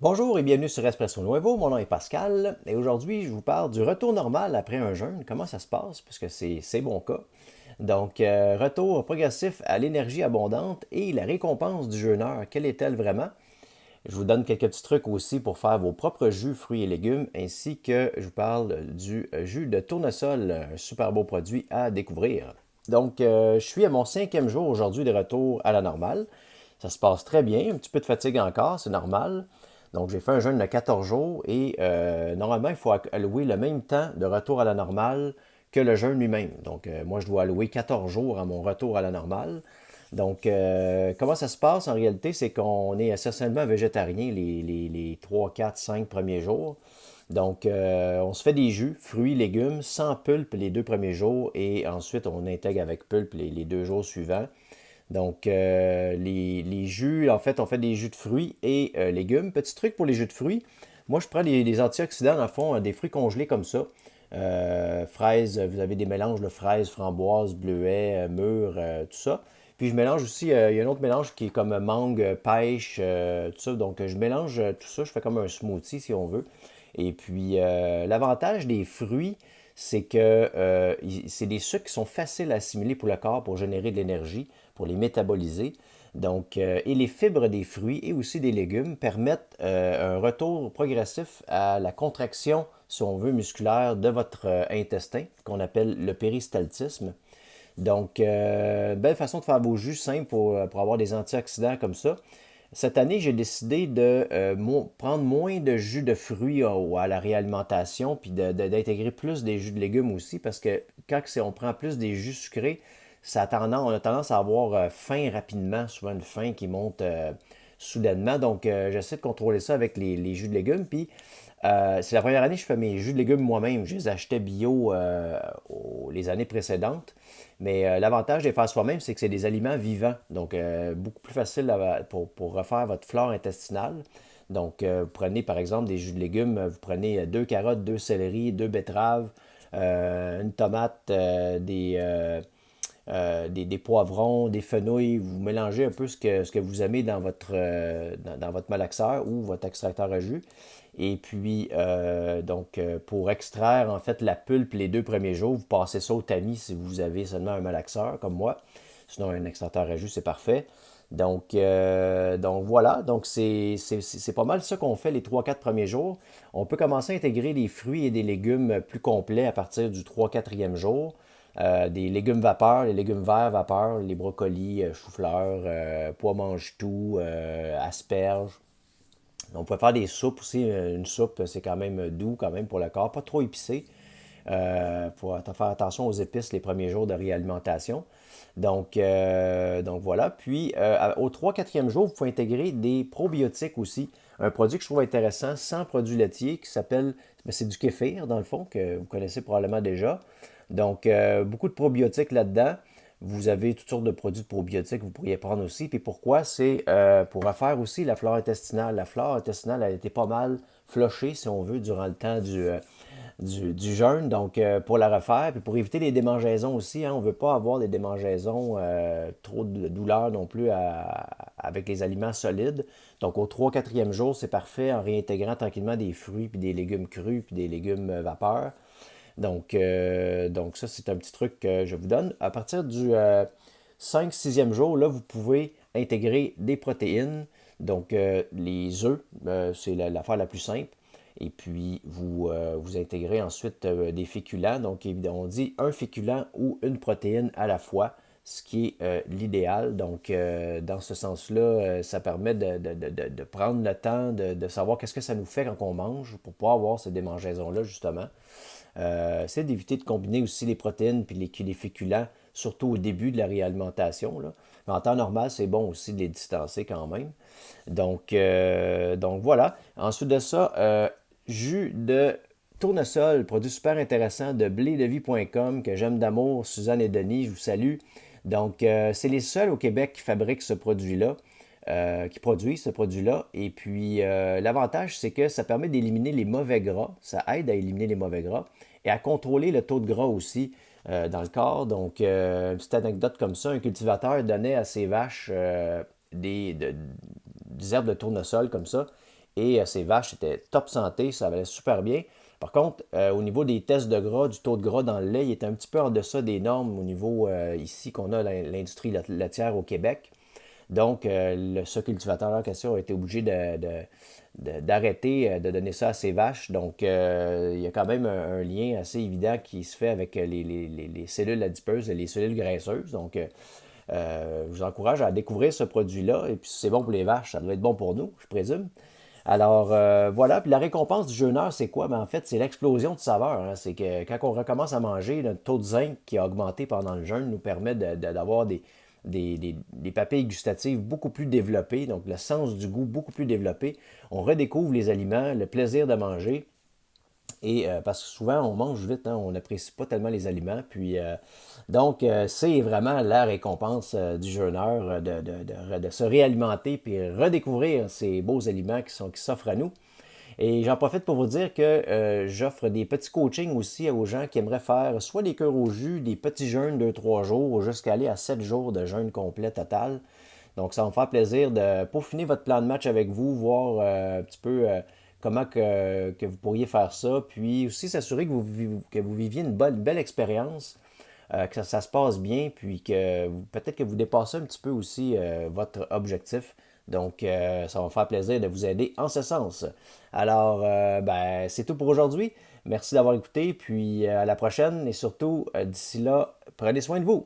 Bonjour et bienvenue sur Espresso Nuevo, mon nom est Pascal et aujourd'hui je vous parle du retour normal après un jeûne, comment ça se passe, puisque c'est mon cas. Donc, retour progressif à l'énergie abondante et la récompense du jeûneur, quelle est-elle vraiment? Je vous donne quelques petits trucs aussi pour faire vos propres jus, fruits et légumes, ainsi que je vous parle du jus de tournesol, un super beau produit à découvrir. Donc, je suis à mon 5e jour aujourd'hui de retour à la normale. Ça se passe très bien, un petit peu de fatigue encore, c'est normal. Donc, j'ai fait un jeûne de 14 jours et normalement, il faut allouer le même temps de retour à la normale que le jeûne lui-même. Donc, moi, je dois allouer 14 jours à mon retour à la normale. Donc, comment ça se passe en réalité, c'est qu'on est essentiellement végétarien les 3, 4, 5 premiers jours. Donc, on se fait des jus, fruits, légumes, sans pulpe les 2 premiers jours et ensuite on intègre avec pulpe les 2 jours suivants. Donc, les jus, en fait, on fait des jus de fruits et légumes. Petit truc pour les jus de fruits, moi je prends des antioxydants, en fond, des fruits congelés comme ça. Fraises, vous avez des mélanges de fraises, framboises, bleuets, mûres, tout ça. Puis je mélange aussi, il y a un autre mélange qui est comme mangue, pêche, tout ça. Donc je mélange tout ça, je fais comme un smoothie si on veut. Et puis l'avantage des fruits, c'est que c'est des sucres qui sont faciles à assimiler pour le corps pour générer de l'énergie, pour les métaboliser. Donc, et les fibres des fruits et aussi des légumes permettent un retour progressif à la contraction, si on veut, musculaire de votre intestin, qu'on appelle le péristaltisme. Donc, belle façon de faire vos jus simples pour avoir des antioxydants comme ça. Cette année, j'ai décidé de prendre moins de jus de fruits à la réalimentation, puis d'intégrer plus des jus de légumes aussi, parce que quand on prend plus des jus sucrés, on a tendance à avoir faim rapidement, souvent une faim qui monte soudainement. Donc, j'essaie de contrôler ça avec les jus de légumes. Puis, c'est la première année que je fais mes jus de légumes moi-même. Je les achetais bio les années précédentes. Mais l'avantage de les faire soi-même, c'est que c'est des aliments vivants. Donc, beaucoup plus facile pour refaire votre flore intestinale. Donc, vous prenez par exemple des jus de légumes, vous prenez 2 carottes, 2 céleris, 2 betteraves, une tomate, des poivrons, des fenouils. Vous mélangez un peu ce que vous aimez dans votre malaxeur ou votre extracteur à jus. Et puis, pour extraire en fait la pulpe les 2 premiers jours, vous passez ça au tamis si vous avez seulement un malaxeur comme moi. Sinon, un extracteur à jus, c'est parfait. Donc voilà, donc c'est pas mal ça qu'on fait les 3, 4 premiers jours. On peut commencer à intégrer des fruits et des légumes plus complets à partir du 3, 4e jour. Des légumes vapeur, les légumes verts vapeur, les brocolis, choux-fleurs, pois mange-tout, asperges. On peut faire des soupes aussi. Une soupe, c'est quand même doux quand même pour le corps, pas trop épicé. Faut faire attention aux épices les premiers jours de réalimentation. Donc voilà. Puis au 3, 4e jour, vous pouvez intégrer des probiotiques aussi. Un produit que je trouve intéressant, sans produit laitier, qui s'appelle, c'est du kéfir dans le fond, que vous connaissez probablement déjà. Donc beaucoup de probiotiques là-dedans. Vous avez toutes sortes de produits de probiotiques que vous pourriez prendre aussi. Puis pourquoi? C'est pour refaire aussi la flore intestinale. La flore intestinale a été pas mal flochée, si on veut, durant le temps du jeûne. Donc, pour la refaire, puis pour éviter les démangeaisons aussi, hein, on ne veut pas avoir des démangeaisons, trop de douleur non plus avec les aliments solides. Donc, au 3, 4e jour, c'est parfait en réintégrant tranquillement des fruits, puis des légumes crus, puis des légumes vapeur. Donc ça, c'est un petit truc que je vous donne. À partir du 5, 6e jour, là, vous pouvez intégrer des protéines. Donc, les œufs, c'est l'affaire la plus simple. Et puis, vous intégrez ensuite des féculents. Donc, évidemment, on dit un féculent ou une protéine à la fois, ce qui est l'idéal. Donc, dans ce sens-là, ça permet de prendre le temps de savoir qu'est-ce que ça nous fait quand on mange pour pas avoir ces démangeaisons-là, justement. C'est d'éviter de combiner aussi les protéines puis les féculents, surtout au début de la réalimentation, là. Mais en temps normal, c'est bon aussi de les distancer quand même. Donc voilà. Ensuite de ça, jus de tournesol, produit super intéressant de blédevie.com que j'aime d'amour, Suzanne et Denis, je vous salue. Donc, c'est les seuls au Québec qui fabriquent ce produit-là, qui produisent ce produit-là. Et puis, l'avantage, c'est que ça permet d'éliminer les mauvais gras. Ça aide à éliminer les mauvais gras et à contrôler le taux de gras aussi dans le corps. Donc, une petite anecdote comme ça, un cultivateur donnait à ses vaches des herbes de tournesol comme ça. et ces vaches étaient top santé, ça allait super bien. Par contre, au niveau des tests de gras, du taux de gras dans le lait, il était un petit peu en deçà des normes au niveau ici qu'on a l'industrie laitière au Québec. Donc, ce cultivateur en question a été obligé d'arrêter de donner ça à ses vaches. Donc, il y a quand même un lien assez évident qui se fait avec les cellules adipeuses et les cellules graisseuses. Donc, je vous encourage à découvrir ce produit-là. Et puis, si c'est bon pour les vaches, ça doit être bon pour nous, je présume. Alors, voilà. Puis la récompense du jeûneur, c'est quoi? Ben, en fait, c'est l'explosion de saveur, hein. C'est que quand on recommence à manger, notre taux de zinc qui a augmenté pendant le jeûne nous permet d'avoir des papilles gustatives beaucoup plus développées, donc le sens du goût beaucoup plus développé. On redécouvre les aliments, le plaisir de manger. Et parce que souvent, on mange vite, hein, on n'apprécie pas tellement les aliments. Puis, donc, c'est vraiment la récompense du jeûneur de se réalimenter puis redécouvrir ces beaux aliments qui s'offrent à nous. Et j'en profite pour vous dire que j'offre des petits coachings aussi aux gens qui aimeraient faire soit des cœurs au jus, des petits jeûnes de 3 jours, jusqu'à aller à 7 jours de jeûne complet total. Donc, ça va me faire plaisir de peaufiner votre plan de match avec vous, voir un petit peu comment que vous pourriez faire ça, puis aussi s'assurer que vous viviez une belle expérience, que ça se passe bien, puis que peut-être que vous dépassez un petit peu aussi votre objectif. Donc, ça va me faire plaisir de vous aider en ce sens. Alors, ben, c'est tout pour aujourd'hui. Merci d'avoir écouté, puis à la prochaine, et surtout, d'ici là, prenez soin de vous.